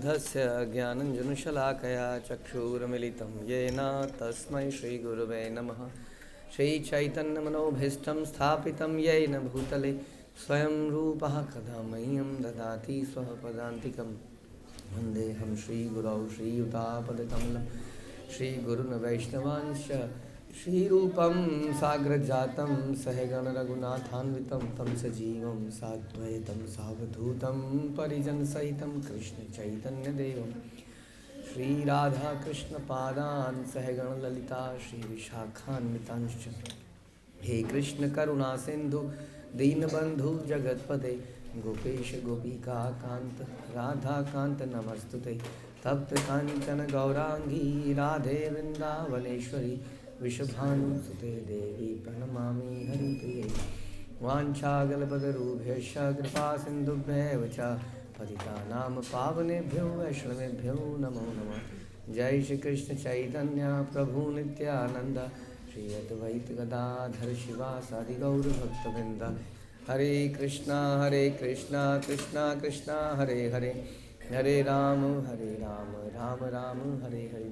बुद्धस्य ज्ञानञ्जनशलाकया चक्षुरुन्मिलितं येन तस्मै श्रीगुरवे नमः। श्रीचैतन्यमनोभीष्टं स्थापितं येन भूतले स्वयं रूपः कदा मह्यं ददाति स्वपदान्तिकं। वन्देऽहं श्रीगुरौ श्रीयुतापदकमलं श्रीगुरुन् वैष्णवांश्च श्रीरूपं साग्रजातं सहगणरघुनाथान्वितं तं सजीवं साद्वैतं सावधूतं परिजनसहितं कृष्णचैतन्यदेवं श्रीराधाकृष्णपादान् सहगणललिता श्रीविशाखान्वितांश्च। हे कृष्ण करुणा सिंधु दीनबंधु जगतपते गोपेश गोपिकाकांत राधाकांत नमस्तुते। तप्त कांचन गौरांगी राधे वृंदावनेश्वरी विश्वभानुसुते देवी प्रणमामि हरिप्रिये। वाञ्छाकल्पतरुभ्यश्च कृपा सिन्धुभ्यैव च पतितानां पावनेभ्यो वैष्णवेभ्यो नमो नमः। जय श्री कृष्ण चैतन्य प्रभु नित्यानंद श्री अद्वैत गदाधर शिवासादि गौर भक्तवृंद। हरे कृष्णा कृष्णा कृष्णा हरे हरे हरे राम राम राम हरे हरे।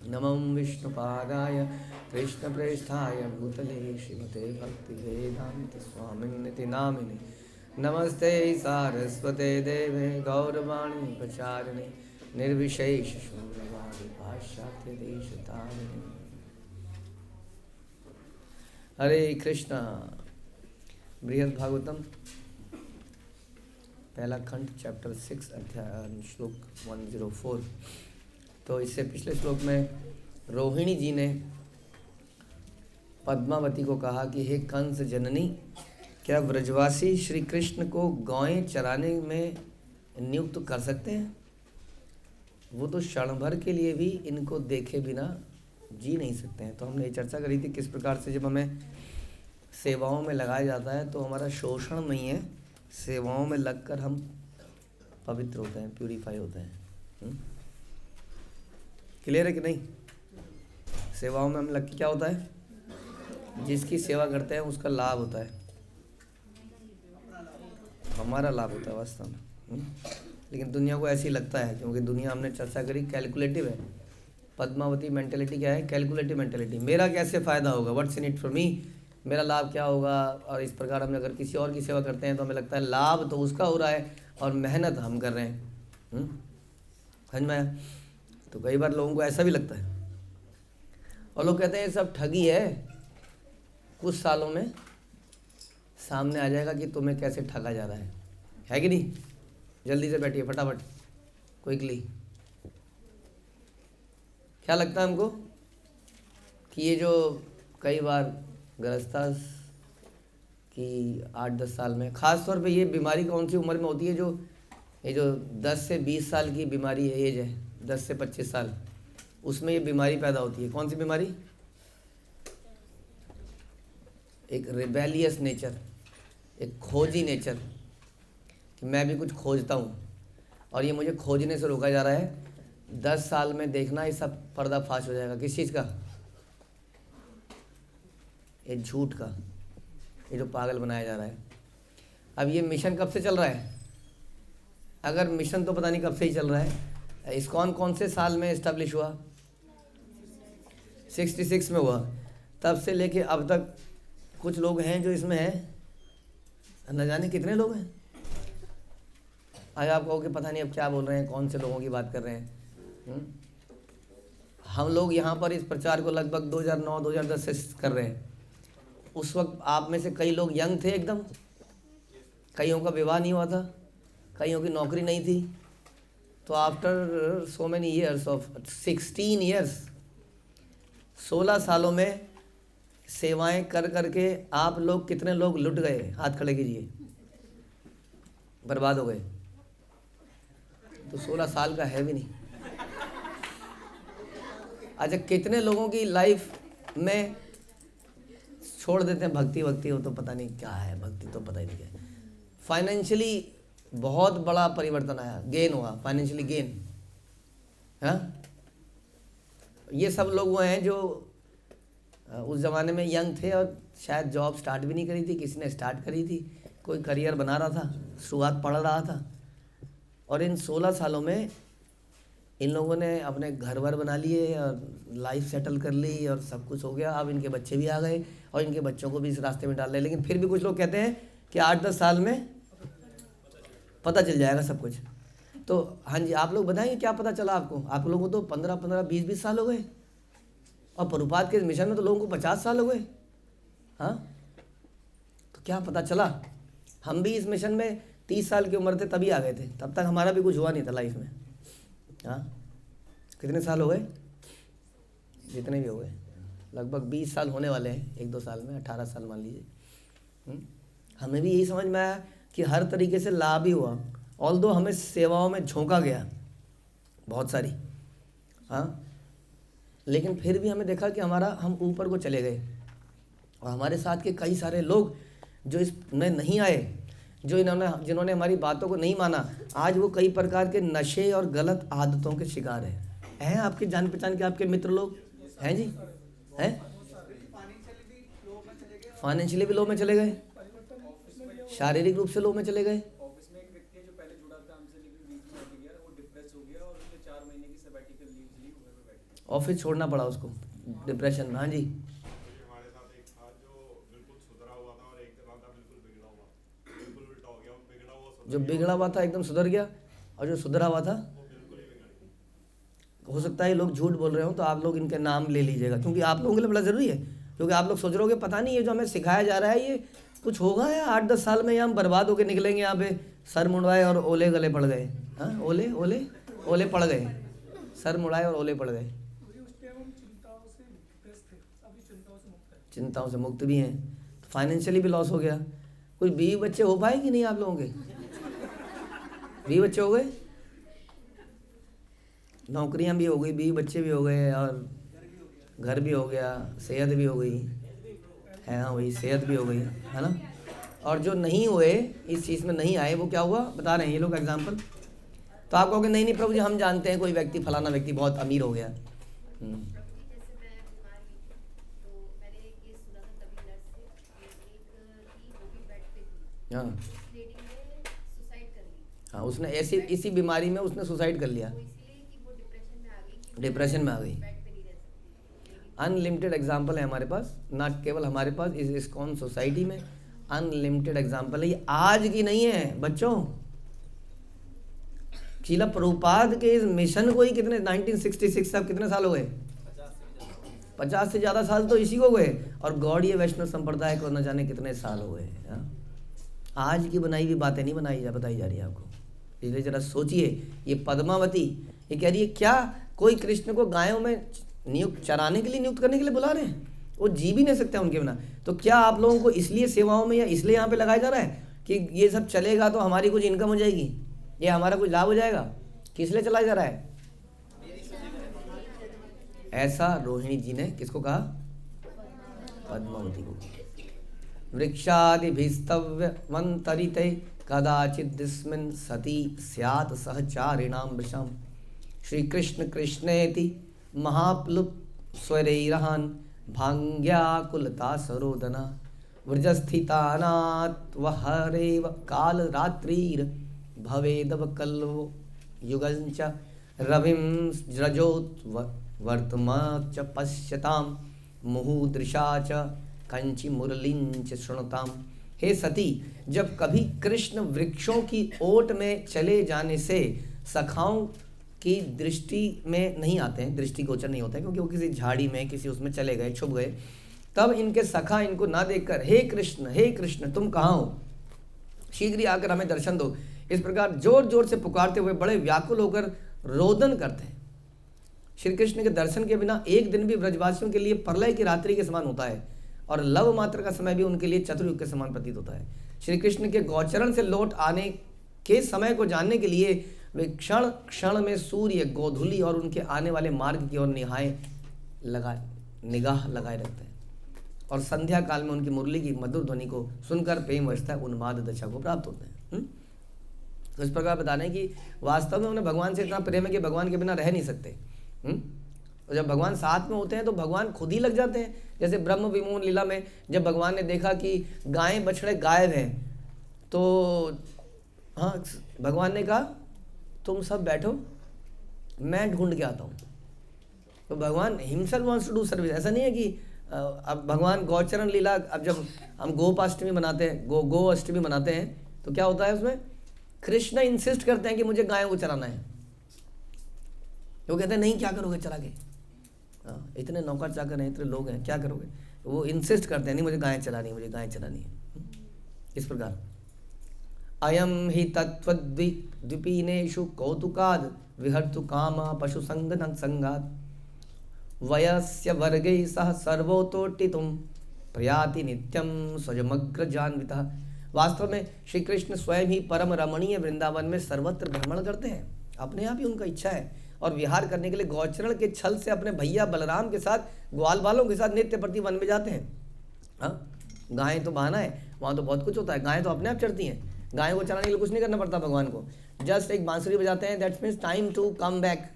नमो विष्णुपादाय कृष्णप्रेष्ठाय भूतले श्रीमते भक्तिवेदांत स्वामिन्निति नामिने। नमस्ते सारस्वते देवे गौरवाणी प्रचारिणे निर्विशेष शून्यवादी पाश्चात्य देशतारिणे। हरे कृष्णा। बृहद भागवतम पहला खंड चैप्टर 6 अध्याय श्लोक 104। तो इससे पिछले श्लोक में रोहिणी जी ने पद्मावती को कहा कि हे कंस जननी, क्या व्रजवासी श्री कृष्ण को गायें चराने में नियुक्त कर सकते हैं? वो तो क्षण भर के लिए भी इनको देखे बिना जी नहीं सकते हैं। तो हमने ये चर्चा करी थी किस प्रकार से जब हमें सेवाओं में लगाया जाता है तो हमारा शोषण नहीं है, सेवाओं में लगकर हम पवित्र होते हैं, प्यूरिफाई होते हैं। क्लियर है कि नहीं? सेवाओं में हम लग के क्या होता है, जिसकी सेवा करते हैं उसका लाभ होता है, हमारा लाभ होता है वास्तव में। लेकिन दुनिया को ऐसे ही लगता है, क्योंकि दुनिया हमने चर्चा करी कैलकुलेटिव है। पद्मावती मेंटेलिटी क्या है? Calculative mentality. मेरा कैसे फ़ायदा होगा, what's in it for me, मेरा लाभ क्या होगा। और इस प्रकार हम अगर किसी और की सेवा करते हैं तो हमें लगता है लाभ तो उसका हो रहा है और मेहनत हम कर रहे हैं। समझ में आया? तो कई बार लोगों को ऐसा भी लगता है और लोग कहते हैं सब ठगी है। कुछ सालों में सामने आ जाएगा कि तुम्हें कैसे ठगा जा रहा है कि नहीं? जल्दी से बैठिए फटाफट क्विकली। क्या लगता है हमको कि ये जो कई बार गृहस्थास कि 8-10 साल में, ख़ास तौर पे ये बीमारी कौन सी उम्र में होती है? ये जो 10 से 20 साल की बीमारी है, एज है 10 से 25 साल, उसमें ये बीमारी पैदा होती है। कौन सी बीमारी? एक रिबेलियस नेचर, एक खोजी नेचर, कि मैं भी कुछ खोजता हूँ और ये मुझे खोजने से रोका जा रहा है। 10 साल में देखना ये सब पर्दाफाश हो जाएगा। किस चीज़ का? ये झूठ का, ये जो पागल बनाया जा रहा है। अब ये मिशन कब से चल रहा है? अगर मिशन तो पता नहीं कब से ही चल रहा है। इस्कॉन कौन से साल में इस्टेब्लिश हुआ? 66 में हुआ। तब से लेके अब तक कुछ लोग हैं जो इसमें हैं, न जाने कितने लोग हैं। आज आप कहो कि पता नहीं अब क्या बोल रहे हैं, कौन से लोगों की बात कर रहे हैं। हम लोग यहाँ पर इस प्रचार को लगभग 2009-2010 से कर रहे हैं। उस वक्त आप में से कई लोग यंग थे एकदम, कईयों का विवाह नहीं हुआ था, कईयों की नौकरी नहीं थी। तो after so many years of 16 years, 16 सालों में सेवाएं कर करके आप लोग कितने लोग लुट गए? हाथ खड़े कीजिए। बर्बाद हो गए। तो 16 साल का है भी नहीं। अच्छा, कितने लोगों की लाइफ में छोड़ देते हैं भक्ति हो तो पता नहीं क्या है, भक्ति तो पता ही नहीं क्या है। फाइनेंशियली बहुत बड़ा परिवर्तन आया, गेन हुआ, फाइनेंशियली गेन। हाँ, ये सब लोग वो हैं जो उस ज़माने में यंग थे और शायद जॉब स्टार्ट भी नहीं करी थी, किसी ने स्टार्ट करी थी, कोई करियर बना रहा था, शुरुआत पढ़ रहा था। और इन 16 सालों में इन लोगों ने अपने घर वर बना लिए और लाइफ सेटल कर ली और सब कुछ हो गया। अब इनके बच्चे भी आ गए और इनके बच्चों को भी इस रास्ते में डाल रहे हैं, लेकिन फिर भी कुछ लोग कहते हैं कि 8-10 साल में पता चल जाएगा सब कुछ। तो हाँ जी, आप लोग बताएंगे क्या पता चला आपको? आप लोगों को तो 15-15, 20-20 साल हो गए, और प्रभुपाद के इस मिशन में तो लोगों को 50 साल हो गए। हाँ, तो क्या पता चला? हम भी इस मिशन में 30 साल की उम्र थे तभी आ गए थे, तब तक हमारा भी कुछ हुआ नहीं था लाइफ में। हाँ, कितने साल हो गए? जितने भी हो गए, लगभग 20 साल होने वाले हैं 1-2 साल में, 18 साल मान लीजिए। हमें भी यही समझ में आया कि हर तरीके से लाभ ही हुआ, ऑल्दो हमें सेवाओं में झोंका गया बहुत सारी। हाँ, लेकिन फिर भी हमें देखा कि हम ऊपर को चले गए, और हमारे साथ के कई सारे लोग जो इसमें नहीं आए, जिन्होंने हमारी बातों को नहीं माना, आज वो कई प्रकार के नशे और गलत आदतों के शिकार हैं आपके जान पहचान के आपके मित्र लोग हैं जी, हैं? फाइनेंशियली भी लो में चले गए, शारीरिक रूप से लो में चले गए। ऑफिस छोड़ना पड़ा उसको डिप्रेशन में। हाँ जी, जो बिगड़ा हुआ था एकदम सुधर गया, और जो सुधरा हुआ था, हो सकता है लोग झूठ बोल रहे हो तो आप लोग इनके नाम ले लीजिएगा, क्योंकि आप लोगों के लिए बड़ा ज़रूरी है। क्योंकि आप लोग सोच रहे होगे पता नहीं ये जो हमें सिखाया जा रहा है ये कुछ होगा या 8-10 साल में हम बर्बाद होकर निकलेंगे यहाँ पे, सर मुड़वाए और ओले गले पड़ गए। हाँ, ओले ओले ओले पड़ गए, सर मुड़ाए और ओले पड़ गए। चिंताओं से मुक्त भी हैं, तो फाइनेंशियली भी लॉस हो गया। कोई बीवी बच्चे हो पाए कि नहीं आप लोगों के? बीवी बच्चे हो गए, नौकरियां भी हो गई, बीवी बच्चे भी हो गए, और घर भी हो गया, सेहत भी हो गई है। हाँ, वही सेहत भी हो गई है ना। और जो नहीं हुए, इस चीज़ में नहीं आए, वो क्या हुआ बता रहे हैं ये लोग एग्जाम्पल। तो आप कहोगे नहीं प्रभु जी, हम जानते हैं कोई व्यक्ति, फलाना व्यक्ति बहुत अमीर हो गया। हाँ, उसने इसी बीमारी में उसने सुसाइड कर लिया, डिप्रेशन में आ गई। अनलिमिटेड एग्जाम्पल है हमारे पास, ना केवल हमारे पास, इस इस्कॉन सोसाइटी में अनलिमिटेड एग्जाम्पल है। ये आज की नहीं है बच्चों, शीला प्रभुपाद के इस मिशन को ही कितने 1966 से कितने साल हो गए? 50 से ज़्यादा साल तो इसी को गए, और गौड़ीय वैष्णव संप्रदाय को न जाने कितने साल हो गए। आज की बनाई हुई बातें नहीं बताई जा रही है आपको। इसलिए जरा सोचिए, ये पद्मावती ये कह रही है क्या कोई कृष्ण को गायों में चराने के लिए नियुक्त करने के लिए बुला रहे हैं? वो जी भी नहीं सकते उनके बिना। तो क्या आप लोगों को इसलिए सेवाओं में या इसलिए यहाँ पे लगाया जा रहा है कि ये सब चलेगा तो हमारी कुछ इनकम हो जाएगी, ये हमारा कुछ लाभ हो जाएगा? किस लिए चलाया जा रहा है? ऐसा रोहिणी जी ने किसको कहा? पद्मावती को। वृक्षादिभिस्तव्यमन्तरिते कदाचिद्दिस्मिन् सति स्यात् सहचारिणां वृषम्। श्री कृष्ण कृष्णेति महाप्लुत स्वरैरहान् भांग्याकुलता सरोदना व्रजस्थितानात् वहरेव कालरात्रिर् भवेदव कल्वो युगञ्च रविं ज्रजोत् वर्तमाच पश्यतां मुहुदृशा च कंचि मुरलिंच शृणुताम। हे सती, जब कभी कृष्ण वृक्षों की ओट में चले जाने से सखाओं की दृष्टि में नहीं आते हैं, दृष्टिगोचर नहीं होते हैं, क्योंकि वो किसी झाड़ी में किसी उसमें चले गए, छुप गए, तब इनके सखा इनको ना देखकर हे कृष्ण तुम कहाँ हो, शीघ्र ही आकर हमें दर्शन दो, इस प्रकार जोर जोर से पुकारते हुए बड़े व्याकुल होकर रोदन करते हैं। श्री कृष्ण के दर्शन के बिना एक दिन भी ब्रजवासियों के लिए प्रलय की रात्रि के समान होता है, और लव मात्र का समय भी उनके लिए चतुर्युग के समान प्रतीत होता है। श्री कृष्ण के गौचरण से लौट आने के समय को जानने के लिए वे क्षण क्षण में सूर्य, गोधूली और उनके आने वाले मार्ग की ओर निगाह लगाए रहते हैं, और संध्या काल में उनकी मुरली की मधुर ध्वनि को सुनकर प्रेम अवस्था उन्माद दशा को प्राप्त होते हैं। तो इस प्रकार बता रहे हैं कि वास्तव में उन्हें भगवान से इतना प्रेम है कि भगवान के बिना रह नहीं सकते। और जब भगवान साथ में होते हैं तो भगवान खुद ही लग जाते हैं। जैसे ब्रह्म विमोहन लीला में जब भगवान ने देखा कि गायें बछड़े गायब हैं, तो हाँ, भगवान ने कहा तुम सब बैठो मैं ढूंढ के आता हूँ। तो भगवान himself wants to do service. ऐसा नहीं है कि अब भगवान गौचरण लीला, अब जब हम गोपाष्टमी मनाते हैं, गो अष्टमी मनाते हैं, तो क्या होता है उसमें? कृष्ण इंसिस्ट करते हैं कि मुझे गायों को चराना है। वो कहते हैं नहीं, क्या करोगे चरा के? इतने नौकर चाकर हैं, इतने लोग हैं, क्या करोगे? वो इंसिस्ट करते हैं नहीं, मुझे गायें चलानी है, मुझे गायें चलानी है। इस प्रकार अयम ही तत्त्वद्वीपीनेषु कौतुकाद विहर्तु काम पशु संग संगात वयस्य वर्गैः सह सर्वतोटितुं प्रयाति नित्यं स्वयमग्रजान्वितः। वास्तव में श्री कृष्ण स्वयं ही परम रमणीय वृंदावन में सर्वत्र भ्रमण करते हैं। अपने आप ही उनका इच्छा है और विहार करने के लिए गौचरण के छल से अपने भैया बलराम के साथ, ग्वाल बालों के साथ नित्य प्रति वन में जाते हैं। हाँ, गायें तो बहाना है, वहाँ तो बहुत कुछ होता है। गायें तो अपने आप चढ़ती हैं, गायों को चलाने के लिए कुछ नहीं करना पड़ता भगवान को। जस्ट एक बांसुरी बजाते हैं, that's means time to come back.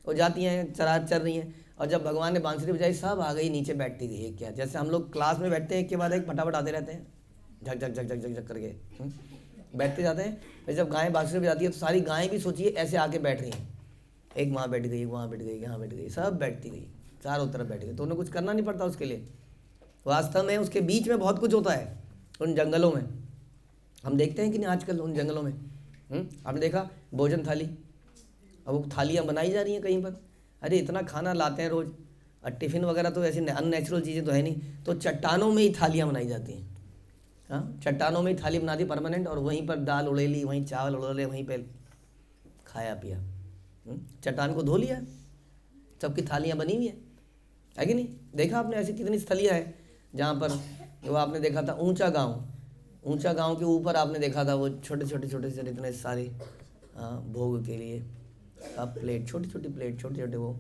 वो जाती हैं, चल रही हैं, और जब भगवान ने बांसुरी बजाई, सब आ गई, नीचे बैठती गई है। क्या जैसे हम लोग क्लास में बैठते हैं, एक के बाद एक फटाफट आते रहते हैं, झक झक झक झक झक झक करके बैठते जाते हैं। फिर जब गायें बांसुरी बजाती है तो सारी गायें भी सोचिए ऐसे आके बैठ रही हैं, एक वहाँ बैठ गई, वहाँ बैठ गई, यहाँ बैठ गई, सब बैठती गई, चारों तरफ बैठ गई। तो उन्हें कुछ करना नहीं पड़ता उसके लिए। वास्तव में उसके बीच में बहुत कुछ होता है उन जंगलों में। हम देखते हैं कि नहीं आजकल उन जंगलों में आपने देखा भोजन थाली, अब वो थालियाँ बनाई जा रही हैं कहीं पर। अरे इतना खाना लाते हैं रोज़, और टिफ़िन वगैरह तो ऐसी अननेचुरल चीज़ें तो है नहीं, तो चट्टानों में ही थालियाँ बनाई जाती हैं। हाँ, चट्टानों में ही थाली बना दी परमानेंट, और वहीं पर दाल उड़ेली, वहीं चावल उड़ेले, वहीं पर खाया पिया। चट्टान को धो लिया, सबकी थालियाँ बनी हुई है कि नहीं? देखा आपने ऐसी कितनी स्थलियाँ हैं जहाँ पर वो आपने देखा था ऊंचा गांव के ऊपर आपने देखा था वो छोटे छोटे इतने सारे भोग के लिए अब प्लेट, छोटी छोटी प्लेट, छोटे छोटे वो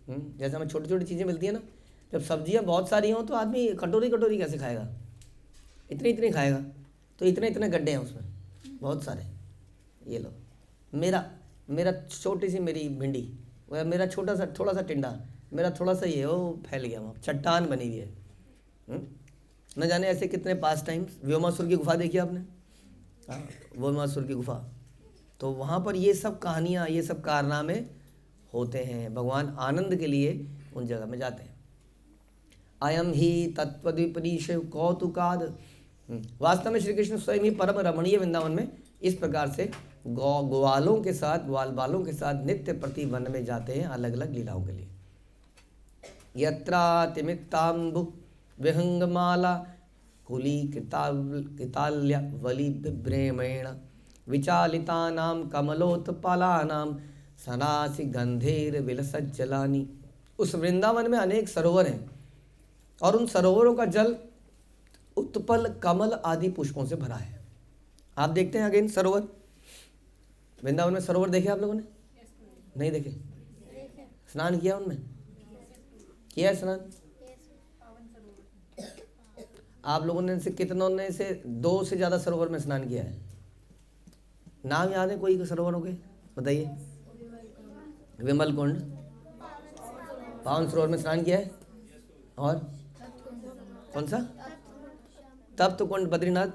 जैसे हमें छोटी छोटी चीज़ें मिलती है ना। जब सब्जियां बहुत सारी हों तो आदमी कटोरी कटोरी कैसे खाएगा? इतनी इतनी खाएगा। तो इतने इतने गड्ढे हैं उसमें बहुत सारे। ये लो मेरा छोटी सी मेरी भिंडी, वह मेरा थोड़ा सा टिंडा, मेरा थोड़ा सा ये वो फैल गया, वहाँ चट्टान बनी हुई है। न जाने ऐसे कितने पास टाइम्स। व्योमासुर की गुफा देखी आपने? हाँ, व्योमासुर की गुफा, तो वहाँ पर ये सब कहानियाँ, ये सब कारनामे होते हैं। भगवान आनंद के लिए उन जगह में जाते हैं। अयम ही तत्त्वद्वीपनीश कौतुकाद। वास्तव में श्री कृष्ण स्वयं ही परम रमणीय वृंदावन में इस प्रकार से ग्वालों के साथ, ग्वाल बालों के साथ नित्य प्रति वन में जाते हैं अलग अलग लीलाओं के लिए। यत्रातिमित्ताम्बु विहंगमाला कुली कृताल्य वली बिभ्रेमेण विचालितानां कमलोत्पलानां सनासि गंधेर विलसज्जलानि। उस वृंदावन में अनेक सरोवर हैं और उन सरोवरों का जल उत्पल, कमल आदि पुष्पों से भरा है। आप देखते हैं अगेन सरोवर, वृंदावन में सरोवर देखे आप लोगों ने? नहीं देखे? स्नान किया उनमें? किया है स्नान? आप लोगों ने से कितनों ने से 2 से ज़्यादा सरोवर में स्नान किया है? नाम याद है कोई सरोवरों के? बताइए। विमल कुंड, पावन सरोवर में स्नान किया है, और कौन सा? तप्त कुंड बद्रीनाथ,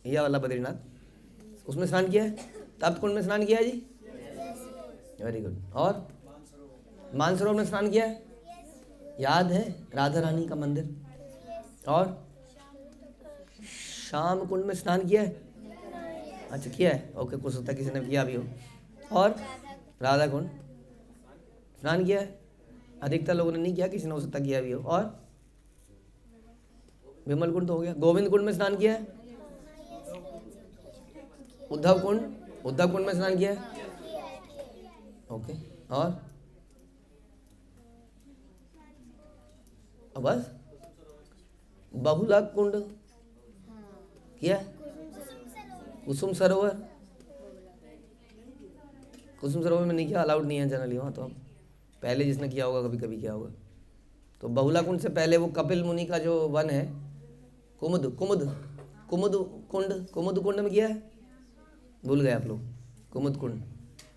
यह वाला बद्रीनाथ, उसमें स्नान किया है? तप्त कुंड में स्नान किया है जी? Very good. और मानसरोवर में स्नान किया है? याद है? राधा रानी का मंदिर। और श्याम कुंड में स्नान किया है? अच्छा किया है, ओके, कुछ होता किसी ने किया भी हो। और राधा कुंड स्नान किया है? अधिकतर लोगों ने नहीं किया, किसी ने हो सकता किया भी हो। और विमल कुंड तो हो गया। गोविंद कुंड में स्नान किया है? उद्धव कुंड में स्नान किया है? ओके। और बस बहुला कुंड किया है? कुसुम सरोवर में नहीं किया, अलाउड नहीं है जनरली वहाँ। तो अब पहले जिसने किया होगा कभी कभी किया होगा। तो बहुला कुंड से पहले वो कपिल मुनि का जो वन है, कुमुद कुंड में किया है? भूल गए आप लोग? कुमुद कुंड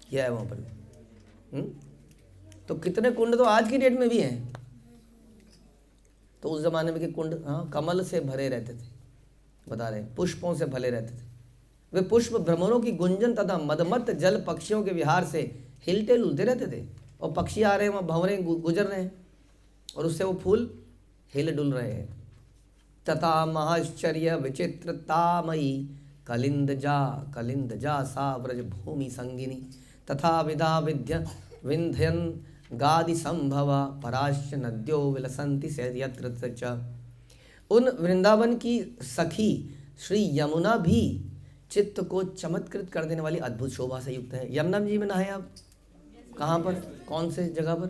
किया है वहाँ पर। तो कितने कुंड तो आज की डेट में भी हैं। तो उस जमाने में के कुंड कमल से भरे रहते थे, बता रहे, पुष्पों से भले रहते थे। वे पुष्प भ्रमरों की गुंजन तथा मदमत्त जल पक्षियों के विहार से हिलते डुलते रहते थे, और पक्षी आ रहे हैं वहाँ, भंवरे गुजर रहे हैं, और उससे वो फूल हिल डुल रहे हैं। तथा महाश्चर्य विचित्रतामयी कलिंद जा सा व्रज भूमि संगिनी, तथा विधा विद्य विंध्यन गादि संभवा पराश्च नद्यो विलसंति से यत्र च। उन वृंदावन की सखी श्री यमुना भी चित्त को चमत्कृत कर देने वाली अद्भुत शोभा से युक्त है। यमुना जी में नहाए आप? कहाँ पर, कौन से जगह पर?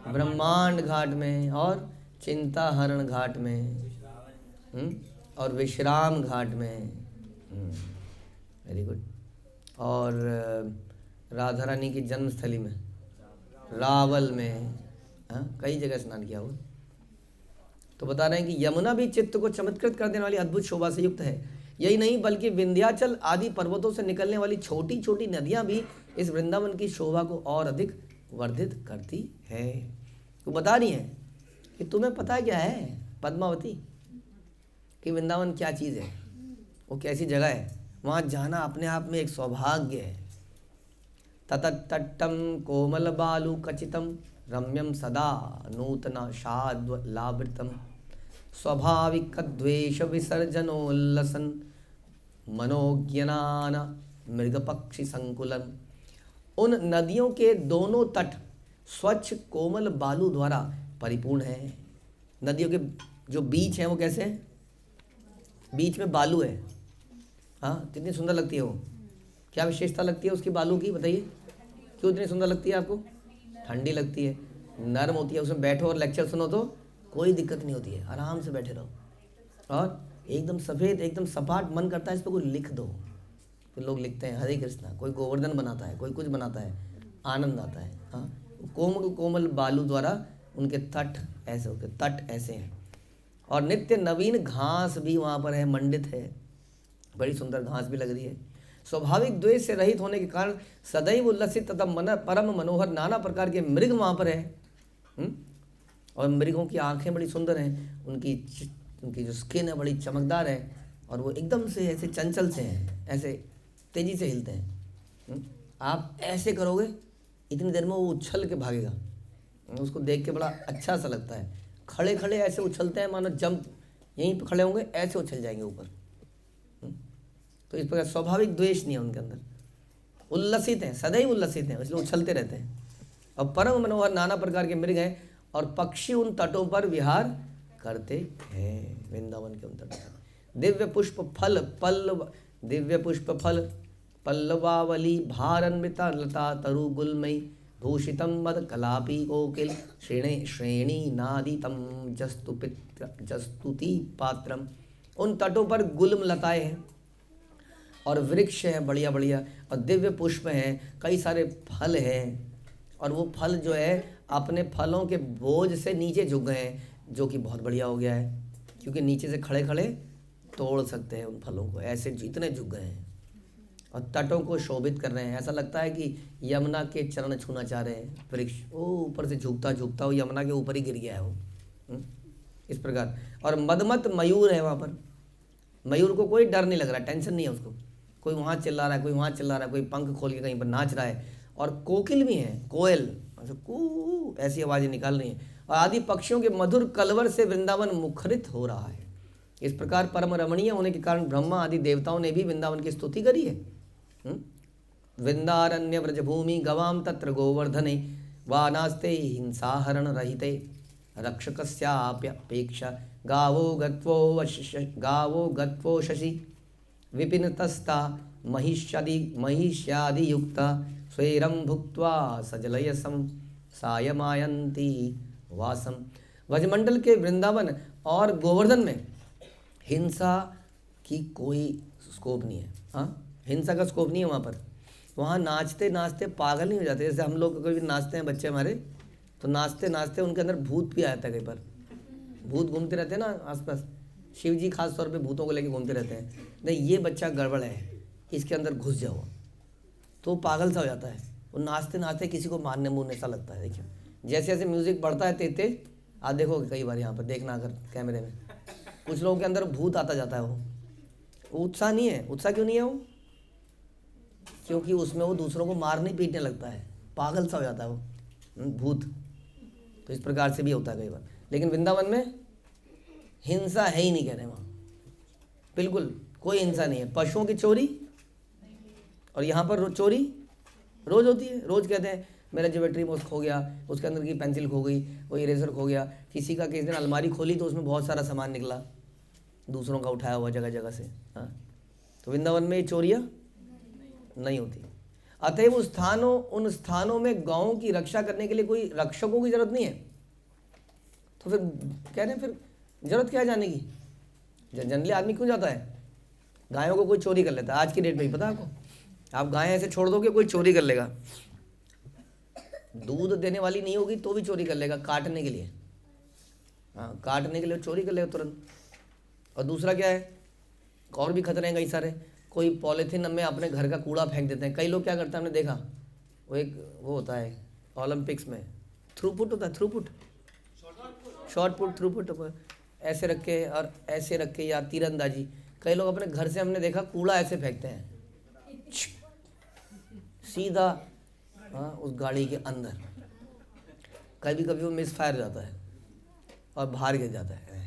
ब्रह्मांड घाट में और चिंता हरण घाट में, और विश्राम घाट में, वेरी गुड। और राधा रानी की जन्मस्थली में, रावल में, कई जगह स्नान किया हुआ। तो बता रहे हैं कि यमुना भी चित्त को चमत्कृत कर देने वाली अद्भुत शोभा से युक्त है। यही नहीं बल्कि विंध्याचल आदि पर्वतों से निकलने वाली छोटी छोटी नदियां भी इस वृंदावन की शोभा को और अधिक वर्धित करती है। तो बता रही हैं कि तुम्हें पता क्या है पद्मावती, कि वृंदावन क्या चीज़ है, वो कैसी जगह है, वहाँ जाना अपने आप में एक सौभाग्य है। ततट्टम कोमल बालू कचितम रम्यम सदा नूतना शाद्व लावृतम स्वाभाविक द्वेष विसर्जनोल्लसन मनोज्ञान मृगपक्षी संकुलन। उन नदियों के दोनों तट स्वच्छ कोमल बालू द्वारा परिपूर्ण है। नदियों के जो बीच हैं वो कैसे हैं? बीच में बालू है। हाँ, कितनी सुंदर लगती है वो, क्या विशेषता लगती है उसकी बालू की, बताइए क्यों इतनी सुंदर लगती है आपको? ठंडी लगती है, नरम होती है, उसमें बैठो और लेक्चर सुनो तो कोई दिक्कत नहीं होती है, आराम से बैठे रहो, और एकदम सफ़ेद, एकदम सपाट, मन करता है इस पर कोई लिख दो। तो लोग लिखते हैं हरे कृष्णा, कोई गोवर्धन बनाता है, कोई कुछ बनाता है, आनंद आता है। हाँ, कोमल कोमल बालू द्वारा उनके तट ऐसे होते, तट ऐसे हैं। और नित्य नवीन घास भी वहाँ पर है, मंडित है, बड़ी सुंदर घास भी लग रही है। स्वाभाविक द्वेष से रहित होने के कारण सदैव उल्लसित तथा परम मनोहर नाना प्रकार के मृग वहाँ पर है। और मृगों की आंखें बड़ी सुंदर हैं, उनकी जो स्किन है बड़ी चमकदार है, और वो एकदम से ऐसे चंचल से हैं, ऐसे तेज़ी से हिलते हैं। आप ऐसे करोगे इतनी देर में वो उछल के भागेगा, उसको देख के बड़ा अच्छा सा लगता है। खड़े खड़े ऐसे उछलते हैं, मानो जंप यहीं पर खड़े होंगे ऐसे उछल जाएंगे ऊपर। तो इस प्रकार स्वाभाविक द्वेष नहीं है उनके अंदर, उल्लसित हैं, सदैव उल्लसित हैं, इसलिए उछलते रहते हैं। और परम मनोहर नाना प्रकार के मृग हैं, और पक्षी उन तटों पर विहार करते हैं, वृंदावन के उन तटों पर। दिव्य पुष्प फल पल्लवावली भारान्विता लता तरु गुलमयी भूषितम मद कलापी कोकिल श्रेणी नादितम जस्तुति पात्रम। उन तटों पर गुल्म लताएं हैं और वृक्ष हैं बढ़िया बढ़िया, और दिव्य पुष्प हैं, कई सारे फल हैं, और वो फल जो है अपने फलों के बोझ से नीचे झुक गए हैं, जो कि बहुत बढ़िया हो गया है, क्योंकि नीचे से खड़े खड़े तोड़ सकते हैं उन फलों को, ऐसे इतने झुक गए हैं, और तटों को शोभित कर रहे हैं। ऐसा लगता है कि यमुना के चरण छूना चाह रहे हैं वृक्ष, वो ऊपर से झुकता झुकता वो यमुना के ऊपर ही गिर गया है वो, इस प्रकार। और मदमत मयूर है वहाँ पर, मयूर को कोई डर नहीं लग रहा, टेंशन नहीं है उसको, कोई वहाँ चिल्ला रहा है, कोई वहाँ चिल्ला रहा है, कोई पंख खोल के कहीं पर नाच रहा है। और कोकिल भी हैं, कोयल कू ऐसी आवाज़ें निकाल रही हैं, और आदि पक्षियों के मधुर कलवर से वृंदावन मुखरित हो रहा है। इस प्रकार परम रमणीय होने के कारण ब्रह्मा आदि देवताओं ने भी वृंदावन की स्तुति करी है। वृंदारण्य व्रजभूमि गवाम तत्र गोवर्धने वानास्ते हिंसाहरण रहिते रक्षकस्याप्यपेक्षा गावो गत्वो शशि विपिनतस्ता महिष्यादि युक्ता स्वेरं भुक्त्वा सजलयसम सायमायन्ती वासम। व्रजमंडल के वृंदावन और गोवर्धन में हिंसा की कोई स्कोप नहीं है। हाँ, हिंसा का स्कोप नहीं है वहाँ पर। वहाँ नाचते नाचते पागल नहीं हो जाते, जैसे हम लोग कभी नाचते हैं बच्चे हमारे, तो नाचते नाचते उनके अंदर भूत भी आ जाता है। कई बार भूत घूमते रहते हैं ना आसपास, शिव जी खास तौर पे भूतों को लेके घूमते रहते हैं। नहीं, ये बच्चा गड़बड़ है, इसके अंदर घुस जाओ, तो पागल सा हो जाता है। वो नाचते नाचते किसी को मारने मुरने सा लगता है। देखिए जैसे जैसे म्यूज़िक बढ़ता है तेज तेज, आप देखोगे कई बार यहाँ पर देखना अगर कैमरे में, कुछ लोगों के अंदर भूत आता जाता है। वो उत्साह नहीं है। उत्साह क्यों नहीं है? वो क्योंकि उसमें वो दूसरों को मारने पीटने लगता है, पागल सा हो जाता है वो, भूत। तो इस प्रकार से भी होता है कई बार। लेकिन वृंदावन में हिंसा है ही नहीं, कह रहे हैं वहाँ बिल्कुल कोई हिंसा नहीं है। पशुओं की चोरी, और यहाँ पर चोरी रोज होती है। रोज कहते हैं मेरा ज्योमेट्री बॉक्स खो गया, उसके अंदर की पेंसिल खो गई, वो इरेजर खो गया। किसी का किसी दिन अलमारी खोली तो उसमें बहुत सारा सामान निकला, दूसरों का उठाया हुआ जगह जगह से। हाँ, तो वृंदावन में ये चोरियाँ नहीं होती। अतएव उन स्थानों में गौओं की रक्षा करने के लिए कोई रक्षकों की जरूरत नहीं है। तो फिर कह रहे हैं फिर जरूरत क्या है जाने की? जनरली आदमी क्यों जाता है? गायों को कोई चोरी कर लेता है। आज की डेट में ही पता है आपको, आप गाय ऐसे छोड़ दोगे कोई चोरी कर लेगा। दूध देने वाली नहीं होगी तो भी चोरी कर लेगा, काटने के लिए। हाँ, काटने के लिए चोरी कर लेगा तुरंत। और दूसरा क्या है, और भी खतरे हैं कई सारे। कोई पॉलीथीन में अपने घर का कूड़ा फेंक देते हैं। कई लोग क्या करते हैं, हमने देखा, वो होता है ओलंपिक्स में थ्रूपुट होता है, थ्रूपुट, शॉर्टपुट, थ्रूपुट, ऐसे रख के और ऐसे रख के, या तीरंदाजी। कई लोग अपने घर से हमने देखा कूड़ा ऐसे फेंकते हैं सीधा, हाँ, उस गाड़ी के अंदर। कभी कभी वो मिस फायर हो जाता है और बाहर गिर जाता है,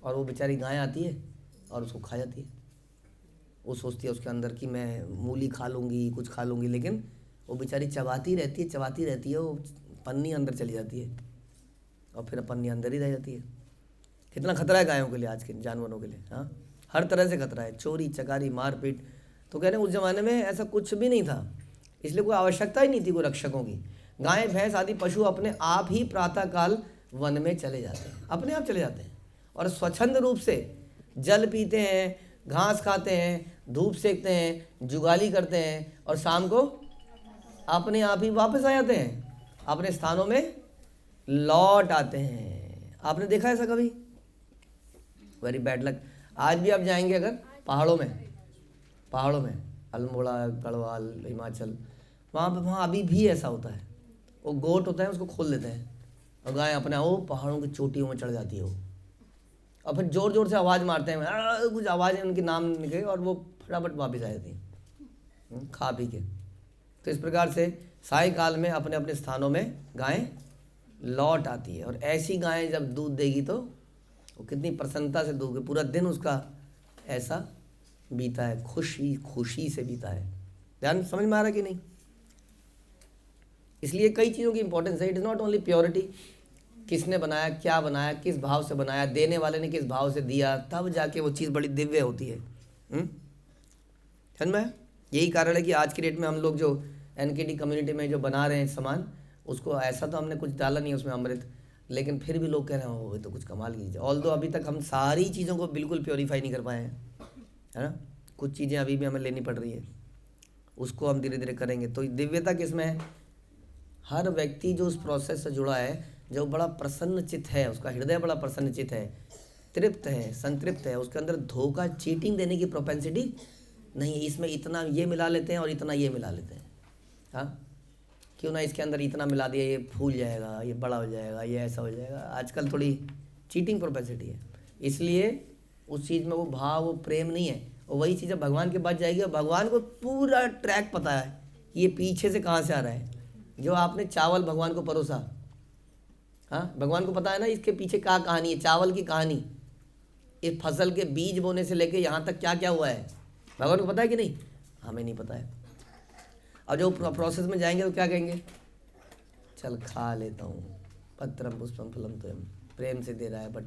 और वो बेचारी गाय आती है और उसको खा जाती है। वो सोचती है उसके अंदर कि मैं मूली खा लूँगी, कुछ खा लूँगी, लेकिन वो बेचारी चबाती रहती है, वो पन्नी अंदर चली जाती है और फिर पन्नी अंदर ही रह जाती है। कितना खतरा है गायों के लिए, आज के जानवरों के लिए। हाँ, हर तरह से खतरा है, चोरी चकारी मारपीट। तो कह रहे हैं उस ज़माने में ऐसा कुछ भी नहीं था, इसलिए कोई आवश्यकता ही नहीं थी कोई रक्षकों की। गाय भैंस आदि पशु अपने आप ही प्रातःकाल वन में चले जाते हैं, अपने आप चले जाते हैं, और स्वच्छंद रूप से जल पीते हैं, घास खाते हैं, धूप सेकते हैं, जुगाली करते हैं, और शाम को अपने आप ही वापस आ जाते हैं, अपने स्थानों में लौट आते हैं। आपने देखा ऐसा कभी? Very bad luck. आज भी आप जाएंगे अगर पहाड़ों में अल्मोड़ा, गढ़वाल, हिमाचल, वहाँ अभी भी ऐसा होता है। वो गोट होता है, उसको खोल देते हैं और गाय अपने वो पहाड़ों की चोटियों में चढ़ जाती है वो, और फिर जोर जोर से आवाज़ मारते हैं, कुछ आवाज़ उनके नाम निकले, और वो फटाफट वापस आ जाती हैं खा पी के। तो इस प्रकार से सायकाल में अपने अपने स्थानों में गाय लौट आती है। और ऐसी गाय जब दूध देगी तो वो कितनी प्रसन्नता से दूध, पूरा दिन उसका ऐसा बीता है, खुशी से बीता है। ध्यान समझ में आ रहा कि नहीं? इसलिए कई चीज़ों की इंपॉर्टेंस है। It is not only purity, किसने बनाया, क्या बनाया, किस भाव से बनाया, देने वाले ने किस भाव से दिया, तब जाके वो चीज़ बड़ी दिव्य होती है। समझ में? यही कारण है कि आज की डेट में हम लोग जो एनकेडी कम्युनिटी में जो बना रहे हैं सामान, उसको ऐसा तो हमने कुछ डाला नहीं उसमें अमृत, लेकिन फिर भी लोग कह रहे हैं वो तो कुछ कमाल की चीज़ है। ऑल्दो अभी तक हम सारी चीज़ों को बिल्कुल प्योरीफाई नहीं कर पाए हैं, है ना। कुछ चीज़ें अभी भी हमें लेनी पड़ रही है, उसको हम धीरे धीरे करेंगे। तो दिव्यता किसमें है? हर व्यक्ति जो उस प्रोसेस से जुड़ा है, जो बड़ा प्रसन्न चित्त है, उसका हृदय बड़ा प्रसन्न चित्त है, तृप्त है, संतृप्त है, उसके अंदर धोखा, चीटिंग देने की प्रोपेंसिटी नहीं है। इसमें इतना ये मिला लेते हैं और इतना ये मिला लेते हैं, हाँ, क्यों ना इसके अंदर इतना मिला दिया, ये फूल जाएगा, ये बड़ा हो जाएगा, ये ऐसा हो जाएगा। आजकल थोड़ी चीटिंग प्रोपेंसिटी है, इसलिए उस चीज़ में वो भाव, वो प्रेम नहीं है। और वही चीज़ भगवान के पास जाएगी और भगवान को पूरा ट्रैक पता है ये पीछे से कहाँ से आ रहा है। जो आपने चावल भगवान को परोसा, हाँ, भगवान को पता है ना इसके पीछे क्या कहानी है, चावल की कहानी, इस फसल के बीज बोने से लेके यहाँ तक क्या क्या हुआ है, भगवान को पता है कि नहीं? हमें नहीं पता है। और जो प्रोसेस में जाएंगे तो क्या कहेंगे? चल खा लेता हूँ, पत्रम पुष्पम फलम तो प्रेम से दे रहा है, बट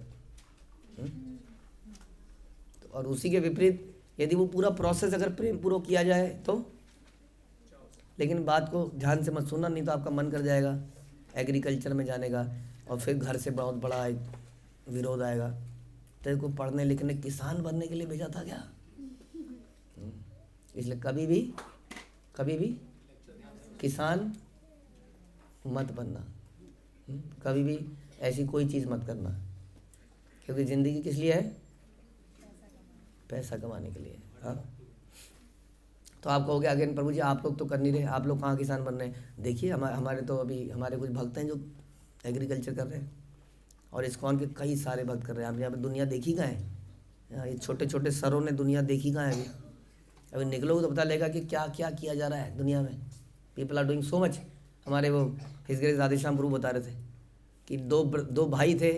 और उसी के विपरीत यदि वो पूरा प्रोसेस अगर प्रेम पूर्वक किया जाए तो। लेकिन बात को ध्यान से मत सुनना, नहीं तो आपका मन कर जाएगा एग्रीकल्चर में जाने का, और फिर घर से बहुत बड़ा एक विरोध आएगा, तेरे को पढ़ने लिखने किसान बनने के लिए भेजा था क्या? इसलिए कभी भी किसान मत बनना, कभी भी ऐसी कोई चीज़ मत करना, क्योंकि ज़िंदगी किस लिए है? पैसा कमाने के लिए। हाँ, तो आप कहोगे अगेन प्रभु जी आप लोग तो कर नहीं रहे, आप लोग कहाँ किसान बन रहे हैं? देखिए हमारे तो अभी हमारे कुछ भक्त हैं जो एग्रीकल्चर कर रहे हैं, और इस्कॉन के कई सारे भक्त कर रहे हैं। आप यहाँ पर दुनिया देखी कहाँ है? ये छोटे छोटे सरों ने दुनिया देखी कहाँ है? अभी निकलोगे तो पता लगेगा कि क्या क्या किया जा रहा है दुनिया में। People are doing so much. हमारे वो हिज ग्रेस राधेश्याम प्रभु बता रहे थे कि दो भाई थे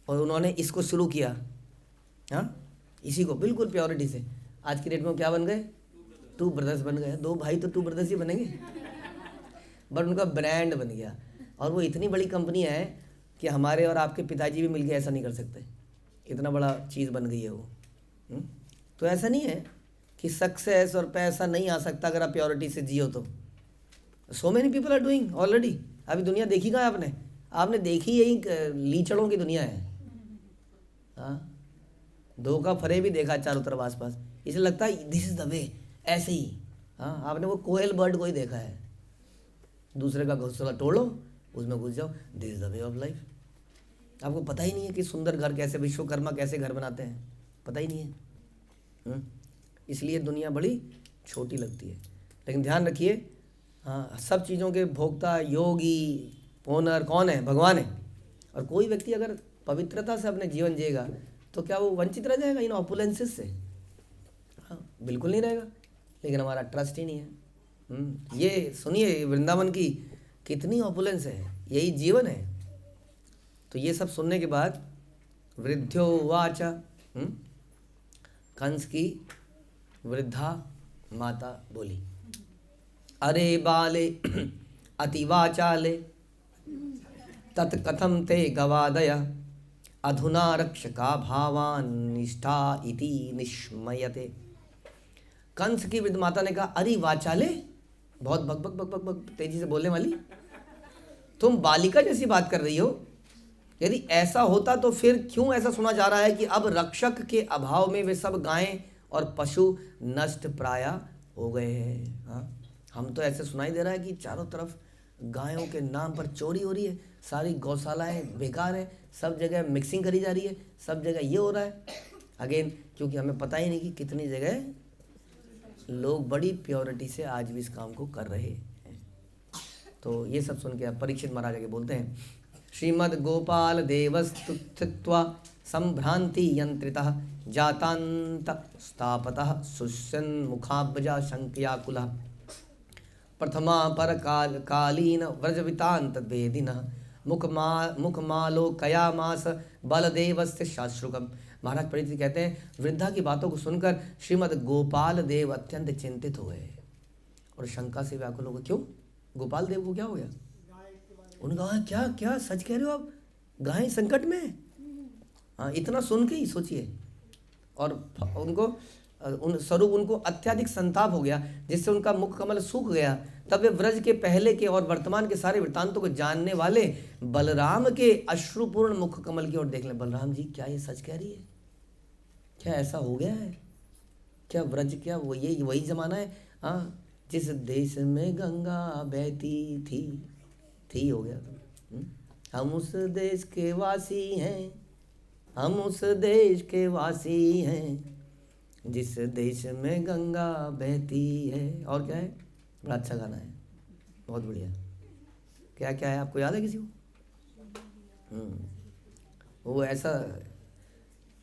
और उन्होंने इसको शुरू किया, हाँ, इसी को बिल्कुल प्योरिटी से। आज की डेट में क्या बन गए? 2 ब्रदर्स बन गए। 2 भाई तो 2 ब्रदर्स ही बनेंगे, बट उनका ब्रांड बन गया। और वो इतनी बड़ी कंपनी है कि हमारे और आपके पिताजी भी मिलके ऐसा नहीं कर सकते, इतना बड़ा चीज़ बन गई है वो। तो ऐसा नहीं है कि सक्सेस और पैसा नहीं आ सकता अगर आप प्योरिटी से जियो तो। So many people are doing already. अभी दुनिया देखी कहाँ आपने देखी यही लीचड़ों की दुनिया है। हाँ, धोखा फरे भी देखा चारों तरफ आसपास, इसे लगता है दिस इज द वे, ऐसे ही। हाँ, आपने वो कोयल बर्ड को ही देखा है, दूसरे का घोंसला तोड़ो, उसमें घुस जाओ, this is the way of life. आपको पता ही नहीं है कि सुंदर घर कैसे, विश्वकर्मा कैसे घर बनाते हैं, पता ही नहीं है। इसलिए दुनिया बड़ी छोटी लगती है। लेकिन ध्यान रखिए, हाँ, सब चीज़ों के भोक्ता, योगी, ओनर कौन है? भगवान है। और कोई व्यक्ति अगर पवित्रता से अपने जीवन जिएगा तो क्या वो वंचित रह जाएगा इन ऑपुलेंसेस से? हाँ, बिल्कुल नहीं रहेगा। लेकिन हमारा ट्रस्ट ही नहीं है। ये सुनिए, वृंदावन की कितनी ऑपुलेंस है, यही जीवन है। तो ये सब सुनने के बाद वृद्धो वाचा, कंस की वृद्धा माता बोली, अरे बाले अतिवाचाले तत्कथम ते गवादया अधुना रक्षका भावान निष्ठा इति निष्मयते। कंस की वृद्ध माता ने कहा, अरे वाचाले, बहुत बक बक बक बक बक तेजी से बोलने वाली, तुम बालिका जैसी बात कर रही हो। यदि ऐसा होता तो फिर क्यों ऐसा सुना जा रहा है कि अब रक्षक के अभाव में वे सब गायें और पशु नष्ट प्राय हो गए हैं। हाँ, हम तो ऐसे सुनाई दे रहा है कि चारों तरफ गायों के नाम पर चोरी हो रही है, सारी गौशालाएं बेकार है, सब जगह मिक्सिंग करी जा रही है, सब जगह ये हो रहा है। अगेन, क्योंकि हमें पता ही नहीं कि कितनी जगह लोग बड़ी प्योरिटी से आज भी इस काम को कर रहे हैं। तो ये सब सुन के आप परीक्षित महाराज आगे बोलते हैं, श्रीमद् गोपाल देवस्तुत्वा संभ्रांति यंत्रितः जातांत स्थापतः सुष्यन् मुखाब्जा शंकयाकुलः प्रथमा पर कालीन व्रजवितांत वेदिनः मुखमालो कयामास बलदेवस्य शाश्रुकम। महाराज परीक्षित कहते हैं, वृद्धा की बातों को सुनकर श्रीमद् गोपाल देव अत्यंत चिंतित हो गए और शंका से व्याकुल हो गए। क्यों? गोपाल देव को क्या हो गया? उन्होंने कहा, क्या क्या सच कह रहे हो आप? गायें संकट में? हाँ, इतना सुन के ही सोचिए। और उनको उन स्वरूप उनको अत्यधिक संताप हो गया, जिससे उनका मुख कमल सूख गया। तब वे व्रज के पहले के और वर्तमान के सारे वृत्तांतों को जानने वाले बलराम के अश्रुपूर्ण मुख कमल की ओर देख लें। बलराम जी, क्या ये सच कह रही है? क्या ऐसा हो गया है? क्या व्रज, क्या वो ये वही जमाना है? हाँ, जिस देश में गंगा बहती थी हो गया था। हम उस देश के वासी हैं, हम उस देश के वासी हैं, जिस देश में गंगा बहती है। और क्या है? बड़ा अच्छा गाना है, बहुत बढ़िया। क्या क्या है, आपको याद है किसी को? वो ऐसा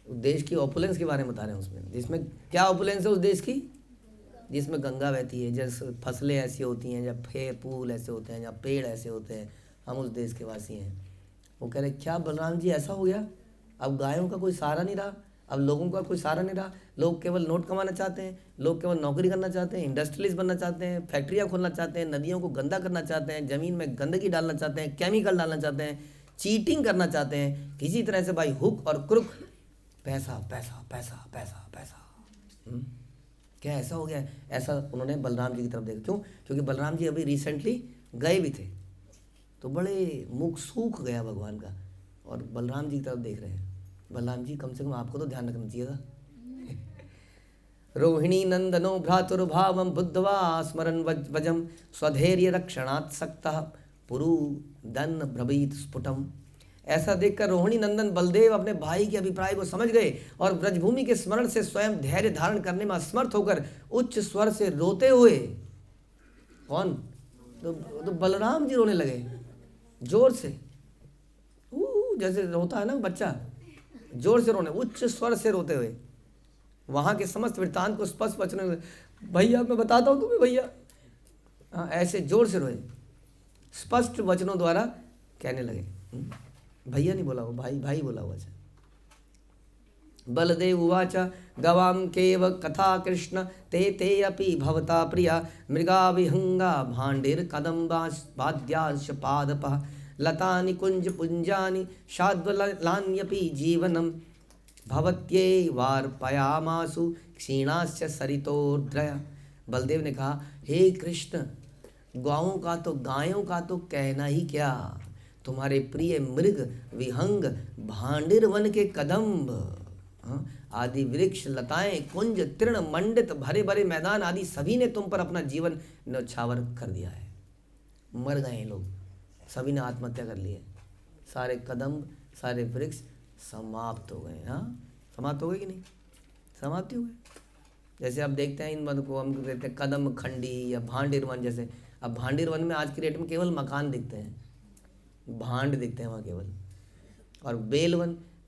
देश की ऑपुलेंस के बारे में बता रहे हैं उसमें, जिसमें क्या ऑपुलेंस है उस देश की? जिसमें गंगा बहती है, जैसे फसलें ऐसी होती हैं, जब फूल ऐसे होते हैं, जब पेड़ ऐसे होते हैं, हम उस देश के वासी हैं। वो कह रहे, क्या बलराम जी ऐसा हो गया? अब गायों का कोई सहारा नहीं रहा, अब लोगों का कोई सहारा नहीं रहा। लोग केवल नोट कमाना चाहते हैं, लोग केवल नौकरी करना चाहते हैं, इंडस्ट्रियलिस्ट बनना चाहते हैं, फैक्ट्रियाँ खोलना चाहते हैं, नदियों को गंदा करना चाहते हैं, ज़मीन में गंदगी डालना चाहते हैं, केमिकल डालना चाहते हैं, चीटिंग करना चाहते हैं, किसी तरह से भाई हुक और क्रुक, पैसा पैसा पैसा पैसा पैसा। क्या ऐसा हो गया? ऐसा उन्होंने बलराम जी की तरफ देखा। क्यों? क्योंकि बलराम जी अभी रिसेंटली गए भी थे, तो बड़े मुख सूख गया भगवान का, और बलराम जी की तरफ देख रहे हैं। बलराम जी, कम से कम आपको तो ध्यान रखना चाहिएगा। रोहिणी नंदनो भ्रातुर्भावम बुद्धवा स्मरन वजम स्वधैर्य रक्षणात् सक्तः पुरु दन ब्रवीत स्फुटम। ऐसा देखकर रोहिणी नंदन बलदेव अपने भाई के अभिप्राय को समझ गए और ब्रजभूमि के स्मरण से स्वयं धैर्य धारण करने में असमर्थ होकर उच्च स्वर से रोते हुए, कौन? तो बलराम जी रोने लगे जोर से, जैसे रोता है ना बच्चा, जोर से रोने, उच्च स्वर से रोते हुए। वहाँ के समस्त वृत्तांत को स्पष्ट भैया मैं बताता हूँ तुम्हें भैया। हाँ, ऐसे जोर से रोए, स्पष्ट वचनों द्वारा कहने लगे। भैया नहीं बोला, वो भाई भाई बोला हुआ है। बलदेव उवाच गवां केव कथा कृष्ण ते ते अपि भवता प्रिया मृगा विहंगा भाण्डिर कदम्बाद्याश्च पादपः लतानि कुंज पुंजानि शाद्वलान्यपि जीवनम भवत्यैवार्पयामासु क्षीणाश्च सरितोर्द्रया। बलदेव ने कहा, हे कृष्ण, गायों का तो कहना ही क्या, तुम्हारे प्रिय मृग विहंग भांडिर वन के कदम्ब आदि वृक्ष लताएं कुंज तृण मंडित भरे भरे मैदान आदि सभी ने तुम पर अपना जीवन न्यौछावर कर दिया है। मर गए लोग, सभी ने आत्महत्या कर ली है। सारे कदम्ब सारे वृक्ष समाप्त हो गए। हाँ, समाप्त हो गए कि नहीं? समाप्त हो गए। जैसे आप देखते हैं इन वन को हम कहते हैं कदम खंडी या भांडिर वन। जैसे अब भांडिर वन में आज की डेट में केवल मकान दिखते हैं, भांड दिखते हैं वहाँ केवल। और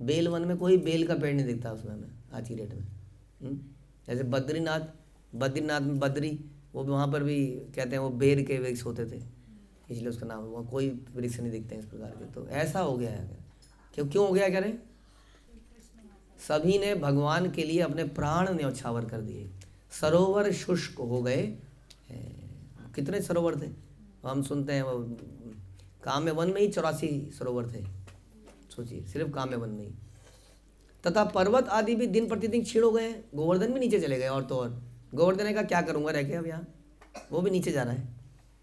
बेल वन में कोई बेल का पेड़ नहीं दिखता उसमें हमें आज की डेट में। जैसे बद्रीनाथ में बद्री, वो भी वहाँ पर भी कहते हैं वो बेर के वृक्ष होते थे, इसलिए उसका नाम, वहाँ कोई वृक्ष नहीं दिखते हैं इस प्रकार के। तो ऐसा हो गया है। क्यों हो गया कह रहे? सभी ने भगवान के लिए अपने प्राण न्यौछावर कर दिए। सरोवर शुष्क हो गए। कितने सरोवर थे हम सुनते हैं, वो काम्य वन में ही 84 सरोवर थे, सोचिए, सिर्फ काम्य वन में ही। तथा पर्वत आदि भी दिन प्रतिदिन क्षीण हो गए। गोवर्धन भी नीचे चले गए। और तो और गोवर्धन का क्या करूँगा रह के अब यहाँ, वो भी नीचे जा रहा है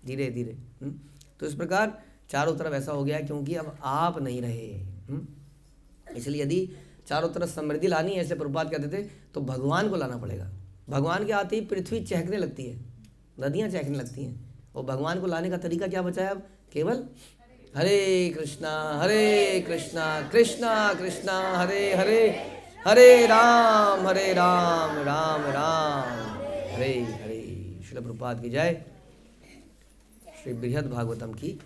धीरे धीरे। तो इस प्रकार चारों तरफ ऐसा हो गया क्योंकि अब आप नहीं रहे। इसलिए यदि चारों तरफ समृद्धि लानी है, ऐसे प्रभुपाद कहते थे, तो भगवान को लाना पड़ेगा। भगवान के आते ही पृथ्वी चहकने लगती है, नदियाँ चहकने लगती हैं। और भगवान को लाने का तरीका क्या बचा है अब? केवल हरे कृष्णा कृष्णा कृष्णा हरे हरे, हरे राम राम राम हरे हरे। श्रील प्रभुपाद की जय। श्री बृहद भागवतम की